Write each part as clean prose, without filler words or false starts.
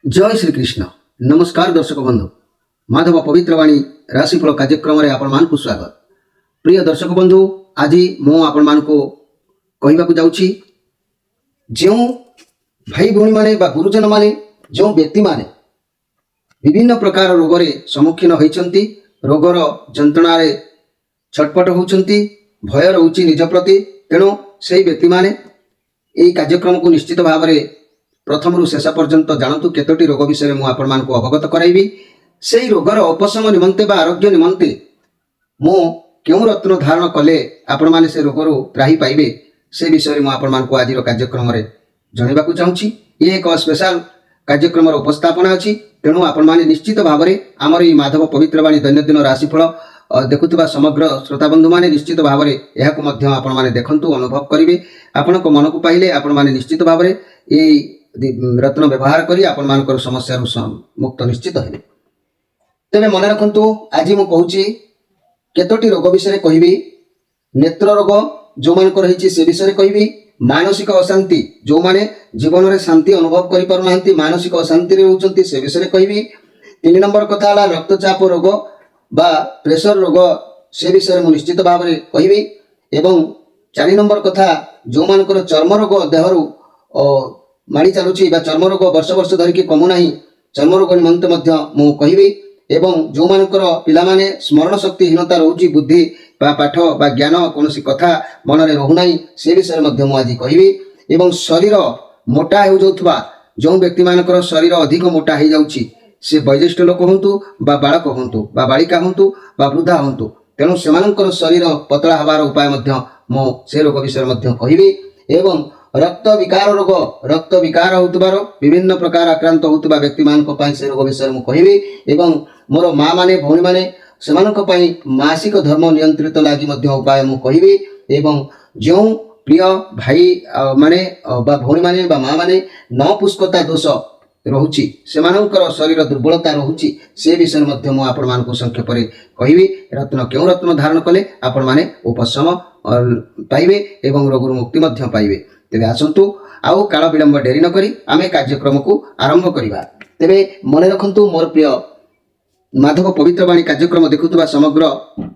जय श्री कृष्ण। नमस्कार दर्शक बंधु, माधव पवित्रवाणी राशिफल कार्यक्रम में आपण मानकु स्वागत। प्रिय दर्शक बंधु, आज मु आपण मानकु कहबाकू जाउछि जो भाई भौणी माने बा गुरुजन माने जो व्यक्ति माने विभिन्न प्रकार रोग रे सम्मुखीन होइछंती, रोगर जंत्रणा रे छटपट होउछंती, भय रहउछि निज प्रति। तेणु से व्यक्ति माने एई कार्यक्रम को निश्चित भाव में प्रथम रु शेष पर्यंत जानतु केतोटी रोग विषय मु आपण मानकु अवगत कराइबी। से रोगर उपशम निमंते बा आरोग्य निमंते मु केउ रत्न धारण कले आपण माने से रोगरु त्राही पाइबे से विषय मु आपण मानकु आज कार्यक्रम रे जणेबाकू चाहूछि। ये एक स्पेशल कार्यक्रम उपस्थापना अछि। तेणु आपण माने निश्चित भाव में आमर ई माधव पवित्रवाणी दैनंदिन राशिफल देखुवा समग्र श्रोता बंधु माने निश्चित भाव में यहाकू मध्य आपण माने देखंतु, अनुभव करिवे। आपण को मन को पाइले आपण माने निश्चित भाव में ए रत्न व्यवहार करी आपण मानकर समस्या मुक्त निश्चित हेबे। तेबे मन रखंतु, आज मु कहूछि केतोटी रोग विषय कहबी। नेत्र रोग जो मानकर रहिछि से विषय कहबी। मानसिक अशांति जो माने जीवन में शांति अनुभव करि पारु नाहंती, मानसिक अशांति रे रहउछंती से विषय कहबी। 3 नंबर कथा हला रक्तचाप रोग बा प्रेशर रोग से विषय मु निश्चित भाव में कहबी। एवं 4 नंबर कथा जो मानकर चर्म रोग देहरु माड़ी चलुछि बा चर्म रोग वर्ष वर्ष धरिकी कमु नाही, चर्म रोग निमंते मध्य मु कहबी। एवं जो मानकर पिला माने स्मरण शक्ति हीनता रहउछि, बुद्धि बा पाठ बा ज्ञान कोनोसी कथा मन रे रहु नाही से विषय मध्य मु आज कहबी। एवं शरीर मोटा हो जाउथबा जो व्यक्ति मानकर शरीर अधिक मोटा हो जाउछि, से वयोज्येष्ठ लोक होंतु बा बालक होंतु बा बालिका होंतु बा वृद्धा होंतु, तेणु सेमानकर शरीर पतला हबार उपाय मध्य मु से रोग विषय मध्य कहबी। एवं रक्त विकार रोग, रक्त विकार होतबार विभिन्न प्रकार आक्रांत होतबा व्यक्ति मानक पई से रोग विषय मु कहबी। एवं मोर मां माने भौणी माने सेमानक पई मासिक धर्म नियंत्रित लागि मध्य उपाय मु कहबी। एवं जो प्रिय भाई माने बा भौणी माने बा मां माने नपुष्कता दोष रहुछि, सेमानकर शरीर दुर्बलता रहुछि से विषय मध्य मु आपण मानक संक्षेप रे कहबी। रत्न केउ रत्न धारण कले आपण माने उपशम पाइबे एवं रोग मुक्ति मध्य पाइबे। तेबे आसंतु आउ काल विलंब डेरी न करी आमे कार्यक्रम को आरंभ करिबा। तेबे मन रखंतु मोर प्रिय माधव पवित्रवाणी कार्यक्रम देखुवा समग्र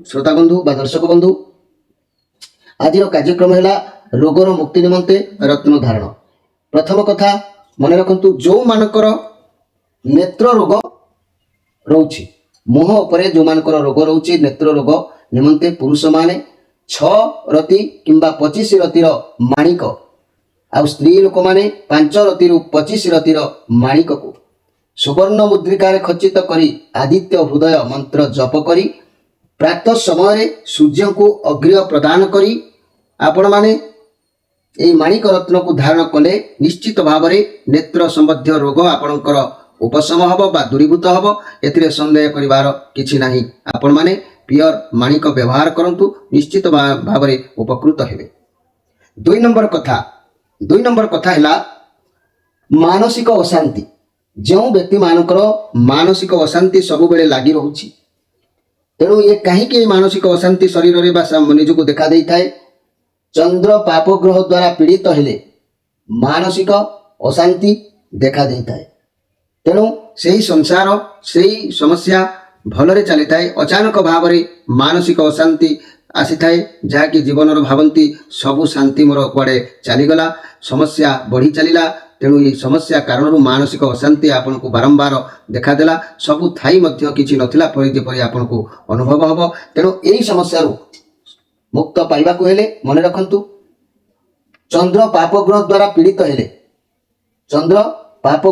श्रोता बंधु बा दर्शक बंधु, आज कार्यक्रम है रोगर मुक्ति निमंते रत्न धारण। प्रथम कथा मन रखंतु, जो मानकर नेत्र रोग रोछि, मुह उपरे जो मानकर रोग रोछि नेत्र रोग निमंते पुरुष माने 6 रति किंबा 25 रतिर माणिक आ स्त्री लोक माने 5 रतिरु 25 रतिर माणिक को सुवर्ण मुद्रिका खचित करी आदित्य हृदय मंत्र जप करी प्रातः समय सूर्य को अग्र्य प्रदान करी आपण माने एई माणिक रत्न को धारण कले निश्चित भाव में नेत्र संबंधी रोग आपणकर उपशम हब बा दूरीभूत हब, एथिरे संदेह करिवार किछि नाही। आपण माने पियर माणिक व्यवहार करंतु, निश्चित भाव में उपकृत हेबे। 2 नंबर कथा हैला मानसिक अशांति। जो व्यक्ति मानकर मानसिक अशांति सब बेले लागि रहउछि, तेणु ये कहीं मानसिक अशांति शरीर रे बा निजको देखा देई थाए। चंद्र पाप ग्रह द्वारा पीड़ित हेले मानसिक अशांति देखा देई थाए। तेणु सेही संसार सेही समस्या भलरे चली थाए, अचानक भाव में मानसिक अशांति आसी थाए, जहाँकि जीवन भावंती सबु शांति मोर कुआडे चलीगला, समस्या बढ़ी चलिला। तेणु ये समस्या कारण मानसिक अशांति आपन को बारंबार देखादेला, सबु थाई मध्य किछि नथिला परि जेपरि आपन को अनुभव हब। तेणु एही समस्या मुक्त पाइबा को हेले मन रखंतु, चंद्र पाप ग्रह द्वारा पीड़ित हेले, चंद्र पाप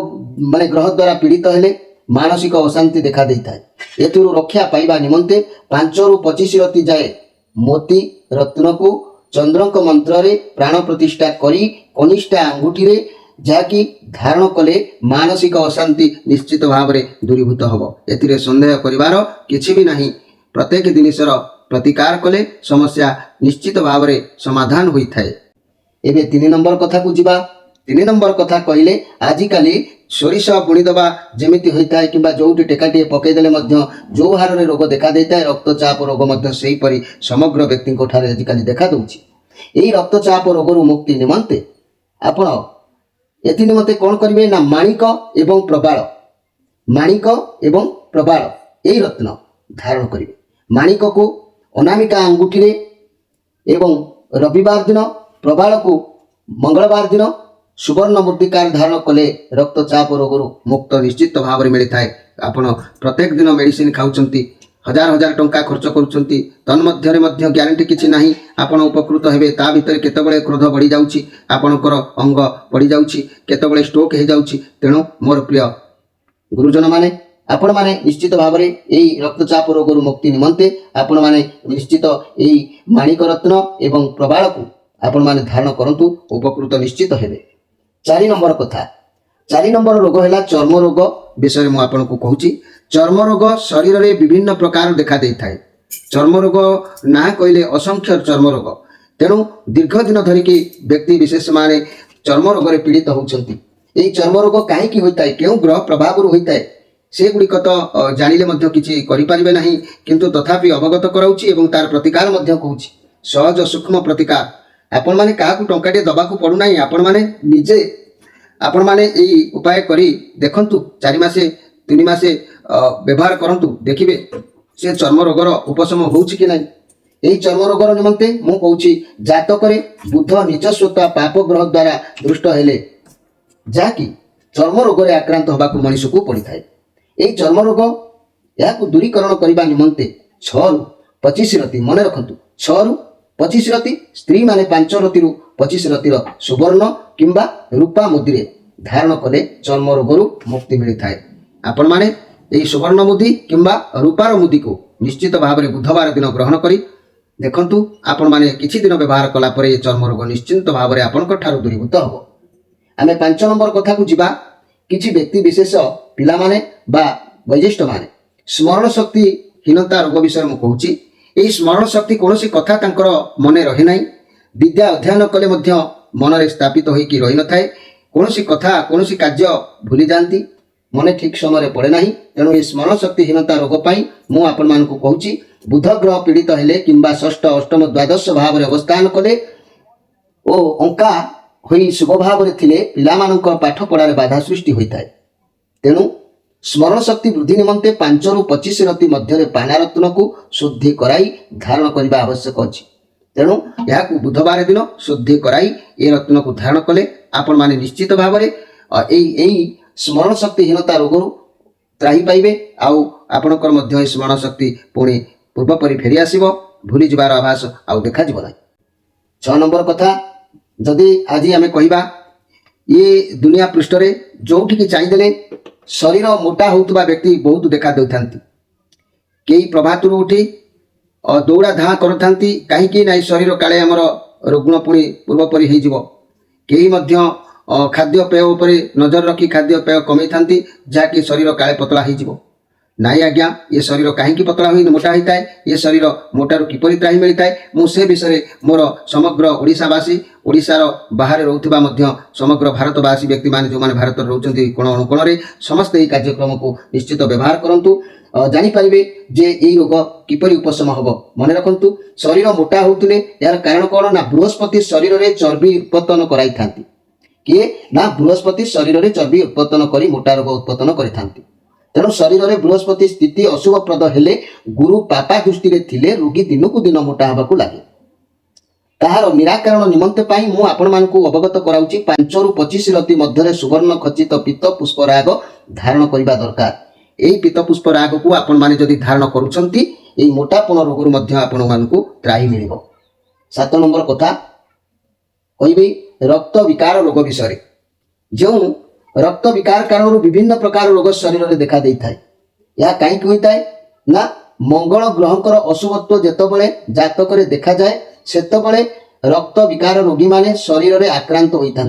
माने ग्रह द्वारा पीड़ित हेले मानसिक अशांति देखा देई थाए। एतुरु रक्षा पाइबा निमंते 5 रु 25 रति जाए मोती रत्न को चंद्रक मंत्र रे प्राण प्रतिष्ठा करी कनिष्ठा अंगुठी रे जाकी धारण कले मानसिक अशांति निश्चित भाव में दूरीभूत हब, एथिरे संदेह करिवार किछि भी नाही। प्रत्येक जिनिसर प्रतिकार कले समस्या निश्चित भाव में समाधान होई थाए। एबे 3 नंबर कथा को जिबा। 3 नंबर कथा कहले आजिकाली सोरिष बुणी दबा जेमिति होइताय किंबा जोटी टेकाटी पकईदेले मध्य जो हार रे रोग देखा देइताय, रक्तचाप रोग मध्य सेही परि समग्र व्यक्ति को ठारे आजिकाली देखा दउछि। एही रक्तचाप रोगरु मुक्ति निमंते आपण एथि निमंते कौन करेंगे ना माणिक एवं प्रबाल माणिक एवं प्रबाल यही रत्न धारण करेंगे। माणिक को अनामिका अंगूठी रे एवं रविवार दिन प्रबाल को मंगलवार दिन सुवर्ण मूर्तिकार धारण कले रक्तचाप रोग मुक्त निश्चित भाव में मिलता है। आपण प्रत्येक दिन मेडिसिन खाऊंती हजार हजार टंका खर्च करुँच तन्मध्य ग्यारंटी किसी ना आपण उपकृत हेबे। ता भितर केतबेले क्रोध बढ़ी जाउछि आपणकर अंग बढ़ी जाउछि केतबेले स्ट्रोक हो जाउछि। तेणु मोर प्रिय गुरुजन माने आपण माने निश्चित भाव में यही रक्तचाप रोग मुक्ति निमंते आपण माने निश्चित यही माणिक रत्न एवं प्रबाल को आपण माने धारण करंतु उपकृत निश्चित हेबे। 4 नंबर कथा 4 नंबर रोग है चर्म रोग विषय में आपको कहूँ। चर्म रोग शरीर में विभिन्न प्रकार देखा दे था। चर्म रोग ना कहले असंख्य चर्म रोग। तेणु दीर्घ दिन धरिकी व्यक्ति विशेष माने चर्म रोग रे पीड़ित होउछंती। एई चर्म रोग काहेकि होता है केउ ग्रह प्रभाव होता है से गुड़िक तो जानिले मध्य किछि करि परिबे नाही किंतु तथापि अवगत कराउछि एवं तार प्रतिकार मध्य कहूछि। सहज सूक्ष्म प्रतिकार आपण माने काहाकू टंकाटे दबाकू पड़ू नाही। आपण माने निजे आपण माने एई उपाय करी देखंतु 4 मासे 3 मासे व्यवहार करंतु देखिबे से चर्म रोगर उपशम होउछि कि नाही। एई चर्म रोगर निमंते मु कहूछि जातक रे बुध निचस्वता पाप ग्रह द्वारा दृष्ट हेले जाकि चर्म रोग रे आक्रांत होबाकू मनुष्य को पड़ी थाए। एई चर्म रोग याकू दूरीकरण करबा निमंते 6 रु 25 रति मन रखंतु 6 रु 25 रति स्त्री माने 5 रति रु 25 रतिर सुवर्ण किंबा रूपा मुद्रे धारण कले चर्म रोगरु मुक्ति मिलता है। आपण माने यही सुवर्ण मुदी किंबा रूपार मुदी को निश्चित भाव में बुधवार दिन ग्रहण करी देखंतु आपण माने किछि दिन व्यवहार कला परे चर्म रोग निश्चित भाव में आपनक ठारू दूरीभूत हो। आमे 5 नंबर कथा को जिबा किछि व्यक्ति विशेष पिला माने बा वैज्येष्ठ माने स्मरण शक्ति हीनता रोग विषय में कहूँ। यही स्मरण शक्ति कौन कथा तांकर मने रहे नाही। विद्या अध्ययन कले मध्य मन रे स्थापित होइकी रही न थाए। कौन कथा कौन कार्य भूली जाती मने ठीक समय पड़े नाही। तेणु ये स्मरण शक्ति हीनता रोग पाई मु आपण मानकु कहूची बुध ग्रह पीड़ित हेले किंबा षष्ठ अष्टम द्वादश भाव में अवस्थान कले ओ अंका होई शुभ भाव में थिले पिलामानक पाठ पढ़ारे बाधा सृष्टि होता है। तेणु स्मरण शक्ति वृद्धि निमंते 5 रु 25 रति मध्य पानारत्न को शुद्धि कराई धारण करने आवश्यक अच्छी। तेणु यह बुधवार दिन शुद्धि कराई ये रत्न को धारण कले आपण माने निश्चित भाव में स्मरण शक्ति हीनता रोग त्राही पाइबे। आउ आपणकर मध्य स्मरण शक्ति पुणी पूर्व परि फेरी आसीबो भूली जबार आभास आउ देखा जिवो नाही। 6 नंबर कथा जदि आज आमे कहिबा ये दुनिया पृष्ठ रे जोठी की चाहिदेले शरीर मोटा होउतबा व्यक्ति बहुत देखा देउथांती। केही प्रभातुर उठी दौड़ा धाँ करथांती कहीं ना शरीर काले आमर रुग्ण पुणी पूर्व परि हेइ जिवो। केही मध्य खाद्य पेय उपरे नजर रखी खाद्य पेय कमे थांती जाकि शरीर काले पतला हेइ जिवो। नाई आज्ञा ये शरीर कहीं पतला हुई मोटा होता है ये शरीर मोटारू किपरि त्राही मिलता है मु से विषय मोर समग्र ओडिशावासी ओडिशार बाहर रोथुबा मध्य समग्र भारतवासी व्यक्ति माने जो माने भारत रोचंती कोण अनुकोण रे समस्त এই कार्यक्रम को निश्चित व्यवहार करंतु जानि परिबे जे এই रोग किपरि उपशम हबो। मने रखंतु शरीर मोटा होउतले यार कारण कोन ना बृहस्पति शरीर रे चर्बी उत्पन्न कराई थांती किए ना बृहस्पति शरीर रे चर्बी उत्पन्न करी मोटा रोग उत्पन्न करि थांती। तेणु शरीर में बृहस्पति स्थिति अशुभप्रद हेले गुरु पापा दृष्टि रे थिले रोगी दिनकू दिन मोटा हबाकू लागे। ताहार निराकरण निमंते पाई मु आपण मानकू अवगत कराउची 5 रु 25 रति मध्य सुवर्ण खचित पीत पुष्पराग धारण करिबा दरकार। एई पीत पुष्पराग को आपण माने जदि धारण करूछंती एई मोटापन रोगरु मध्य आपण मानकू त्राही मिलिबो। 7 नंबर कथा कहिबे रक्त विकार रोग विषय जो रक्त विकार कारण विभिन्न प्रकार रोग शरीर में देखा देता है। यह कहीं होता है ना मंगल ग्रहकर अशुभत्व जेतबेले जातक रे देखा जाए सेतबेले रक्त विकार रोगी माने शरीर में आक्रांत होता।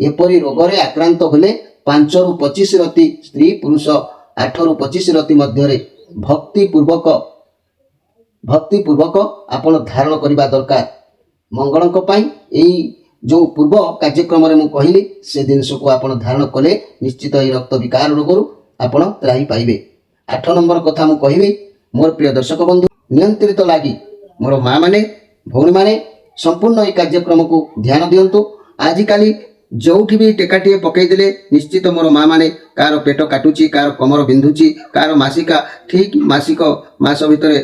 एपरी रोग रे आक्रांत होले 5 रु 25 रति स्त्री पुरुष 8 रु 25 रति मध्य भक्ति पूर्वक आपण धारण करबा दरकार। मंगलक पई एई जो पूर्व कार्यक्रम में मुझे कहली से जिनस को आप धारण कले निश्चित ही रक्त विकार रोगरू आपण त्राही पाइबे। 8 नंबर कथा मुझे कहबी मोर प्रिय दर्शक बंधु नियंत्रित लगी मोर माँ माने भौणी माने संपूर्ण ये कार्यक्रम को ध्यान दियंतु। आजिकाली जोठी भी टेकाटे पकईदे निश्चित मोर माँ मैंने कार पेट काटुची कार कमर बिंधुची कार मासिका ठीक मासिक मास भितर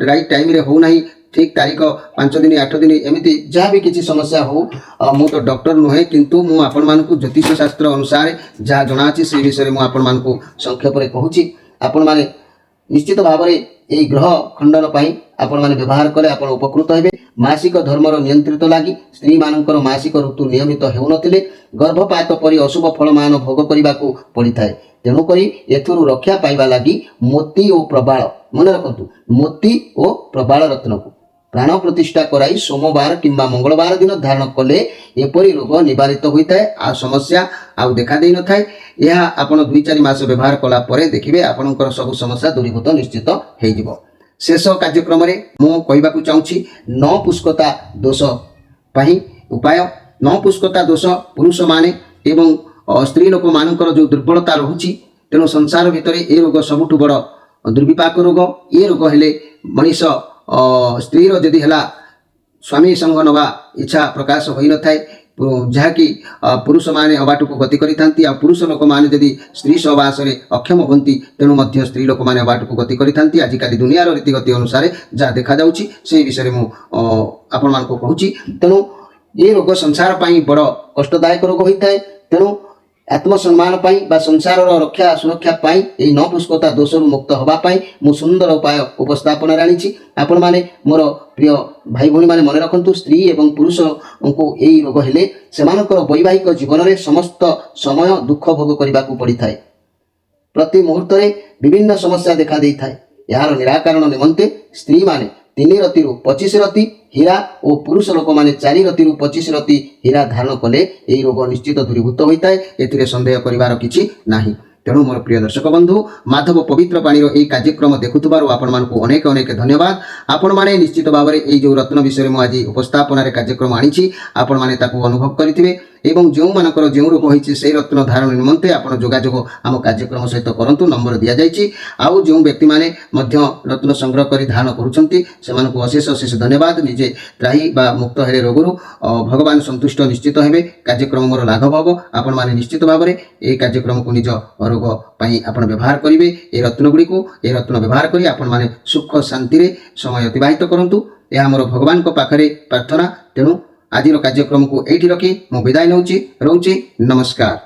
राइट टाइम रे हो नहीं ठीक तारीख 5 दिन 8 दिन एमती जहाँ भी किसी समस्या हो मु तो डॉक्टर नुहे किंतु मु आपण मानकु ज्योतिष शास्त्र अनुसार जहाँ जना अछि से विषय में आपण मानकु संक्षेप रे कहूची आपण माने निश्चित भाव में यही ग्रह खंडन पाई आपण माने व्यवहार कले आपण उपकृत हेबे। मासिक धर्मर नियंत्रित लागि स्त्री मानकर मासिक ऋतु नियमित हेउनथिले गर्भपात परि अशुभ फलमान भोग करबाकू पड़िଥାଏ। तेणु करी एथुरु रक्षा पाइबा लागि मोती और प्रबाल मन रखतु मोती और प्रबाल रत्न को प्राण प्रतिष्ठा कराई सोमवार किंबा मंगलवार दिन धारण कले एपरी रोग निवारित होता है आ समस्या आउ देखा दे न थाए। यह आपण 2-4 मास व्यवहार कला परे देखिबे आपणकर सब समस्या दूरीभूत निश्चित हे जिवो। शेष कार्यक्रम रे मु कहबाकू चाहूची नपुष्कता दोष पाही उपाय नपुष्कता दोष पुरुष माने एवं स्त्री लोक मानकर जो दुर्बलता रहुची तेणु संसार भितर ए रोग सबुठु बड़ दुर्विपाक रोग। ये रोग हेले मनीष स्त्री रो जदि हला स्वामी संग नवा इच्छा प्रकाश होई न थाए जहाँकि पुरुष माने अबाटू को गति करिथांती आ पुरुष लोक माने जदि स्त्री सहवास रे अक्षम होंती तेणु मध्य स्त्री लोक माने अबाटू को गति करिथांती। आजिकाली दुनिया रो रीतिगति अनुसार जहाँ देखा जाउची से विषय में मु आपण मान को कहूची। तेणु ये रोग संसार पाई बड़ कष्टदायक रोग होता है। तेणु आत्मसम्मान पाई बा संसार रक्षा सुरक्षा पाई एई नपुष्कता दोष मुक्त हवा पाई मु सुंदर उपाय उपस्थापन राणीची। आपण माने मोर प्रिय भाई भौणी माने मन रखंतु स्त्री एवं पुरुष को एई रोग हेले सेमानकर वैवाहिक जीवन में समस्त समय दुख भोग करबाकू पड़िଥାଏ। प्रति मुहूर्त रे विभिन्न समस्या देखा देइଥାଏ। यार निराकरण निमंते स्त्री माने 3 रति 25 रति हीरा और पुरुष लोक माने 4 रति 25 रति हीरा धारण कले यही रोग निश्चित दूरीभूत होता है। एथिरे संदेह करिवार किछि नाही। तेणु मोर प्रिय दर्शक बंधु माधव पवित्र पाणीर यही कार्यक्रम देखुथबारु आपण मानकु अनेक अनेक धन्यवाद। आपण माने निश्चित भाव में यही जो रत्न विषय में आज उपस्थापन कार्यक्रम आनी आपण माने ताकू अनुभव करिथिबे एवं जो मानकर जो रोग होइछि से रत्न धारण निमंते आपण जोगाजोग आम कार्यक्रम सहित करंतु नंबर दिया जाइछि। आउ जो व्यक्ति माने मध्य रत्न संग्रह करी धारण करूछंती सेमानकु अशेष अशेष धन्यवाद। निजे त्राही बा मुक्त हेले रोगरु भगवान संतुष्ट निश्चित हेबे कार्यक्रम मोर लाघव हबो। आपण माने निश्चित भाव में ए कार्यक्रम को निज रोग पाई आपण व्यवहार करिवे। ए रत्न गुडी को ए रत्न व्यवहार करी आपण माने सुख शांति रे समय अतिबाहित करंतु यह मोर भगवान को पाखरे प्रार्थना। तेणु आज कार्यक्रम को एठी रखी मु विदाय नौची रहूची। नमस्कार।